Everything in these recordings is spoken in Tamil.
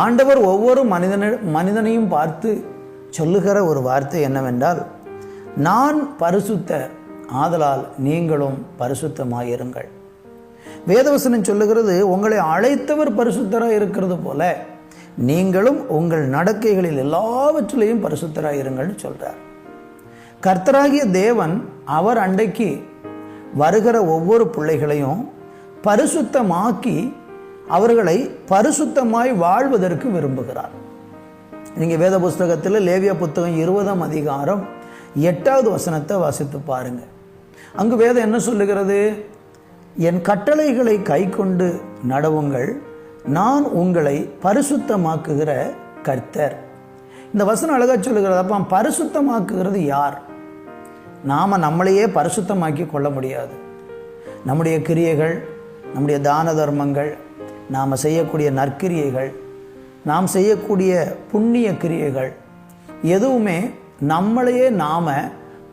ஆண்டவர் ஒவ்வொரு மனிதனையும் பார்த்து சொல்லுகிற ஒரு வார்த்தை என்னவென்றால், நான் பரிசுத்தர், ஆதலால் நீங்களும் பரிசுத்தமாயிருங்கள். வேதவசனம் சொல்லுகிறது, உங்களை அழைத்தவர் பரிசுத்தராக இருக்கிறது போல நீங்களும் உங்கள் நடக்கைகளில் எல்லாவற்றிலையும் பரிசுத்தராக இருங்கள்னு சொல்றார். கர்த்தராகிய தேவன் அவர் அண்டைக்கு வருகிற ஒவ்வொரு பிள்ளைகளையும் பரிசுத்தமாக்கி அவர்களை பரிசுத்தமாய் வாழ்வதற்கு விரும்புகிறார். நீங்க வேத புஸ்தகத்தில் லேவியா புத்தகம் 20ஆம் அதிகாரம் 8வது வசனத்தை வாசித்து பாருங்க. அங்கு வேதம் என்ன சொல்லுகிறது? என் கட்டளைகளை கை கொண்டு நடவுங்கள், நான் உங்களை பரிசுத்தமாக்குகிற கர்த்தர். இந்த வசனம் அழகா சொல்லுகிறது. அப்ப பரிசுத்தமாக்குகிறது யார்? நாம நம்மளையே பரிசுத்தமாக்கி கொள்ள முடியாது. நம்முடைய கிரியைகள், நம்முடைய தான தர்மங்கள், நாம் செய்யக்கூடிய நற்கிரியைகள், நாம் செய்யக்கூடிய புண்ணிய கிரியைகள் எதுவுமே நம்மளையே நாம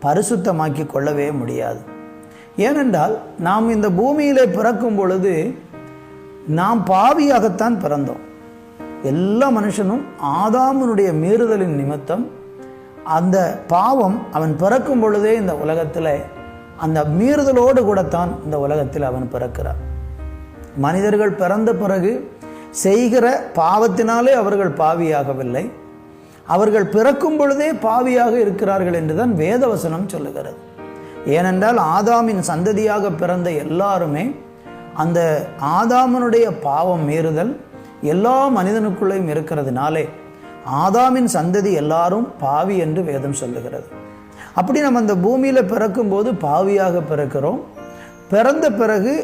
பரிசுத்தமாக்கி கொள்ளவே முடியாது. ஏனென்றால் நாம் இந்த பூமியிலே பிறக்கும் பொழுது நாம் பாவியாகத்தான் பிறந்தோம். எல்லா மனுஷனும் ஆதாமுனுடைய மீறுதலின் நிமித்தம் அந்த பாவம் அவன் பிறக்கும் பொழுதே இந்த உலகத்தில் அந்த மீறுதலோடு கூடத்தான் இந்த உலகத்தில் அவன் பிறக்கிறான். மனிதர்கள் பிறந்த பிறகு செய்கிற பாவத்தினாலே அவர்கள் பாவியாகவில்லை, அவர்கள் பிறக்கும் பொழுதே பாவியாக இருக்கிறார்கள் என்றுதான் வேதவசனம் சொல்லுகிறது. ஏனென்றால் ஆதாமின் சந்ததியாக பிறந்த எல்லாருமே அந்த ஆதாமனுடைய பாவம் மீறுதல் எல்லா மனிதனுக்குள்ளேயும் இருக்கிறதுனாலே ஆதாமின் சந்ததி எல்லாரும் பாவி என்று வேதம் சொல்லுகிறது. அப்படி நம்ம அந்த பூமியில பிறக்கும் போது பாவியாக பிறக்கிறோம். பிறந்த பிறகு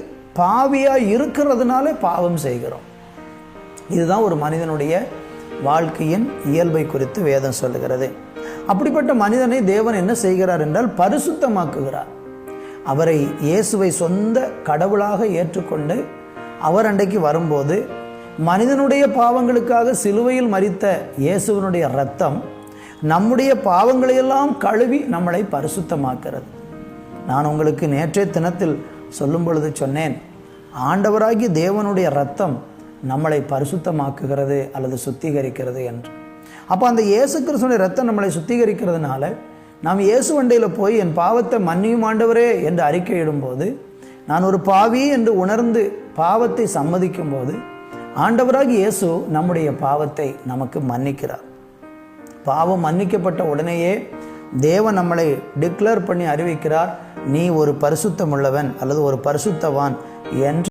பாவியா இருக்கிறதுனால பாவம் செய்கிறோம். இதுதான் ஒரு மனிதனுடைய வாழ்க்கையின் இயல்பை குறித்து வேதம் சொல்லுகிறது. அப்படிப்பட்ட மனிதனை தேவன் என்ன செய்கிறார் என்றால் பரிசுத்தமாக்குகிறார். அவரை இயேசுவை சொந்த கடவுளாக ஏற்றுக்கொண்டு அவர் அண்டைக்கு வரும்போது மனிதனுடைய பாவங்களுக்காக சிலுவையில் மரித்த இயேசுவனுடைய இரத்தம் நம்முடைய பாவங்களையெல்லாம் கழுவி நம்மளை பரிசுத்தமாக்கிறது. நான் உங்களுக்கு நேற்றைய தினத்தில் சொல்லும் பொழுது சொன்னேன், ஆண்டவராகிய தேவனுடைய இரத்தம் நம்மளை பரிசுத்தமாக்குகிறது அல்லது சுத்திகரிக்கிறது என்று. அப்போ அந்த இயேசு கிறிஸ்துவின் இரத்தம் நம்மளை சுத்திகரிக்கிறதுனால நாம் இயேசு வண்டையில் போய் என் பாவத்தை மன்னியும் ஆண்டவரே என்று அறிக்கையிடும்போது, நான் ஒரு பாவி என்று உணர்ந்து பாவத்தை சம்மதிக்கும் போது ஆண்டவராகி இயேசு நம்முடைய பாவத்தை நமக்கு மன்னிக்கிறார். பாவம் மன்னிக்கப்பட்ட உடனேயே தேவன் நம்மளை டிக்ளேர் பண்ணி அறிவிக்கிறார், நீ ஒரு பரிசுத்தமுள்ளவன் அல்லது ஒரு பரிசுத்தவான் என்று.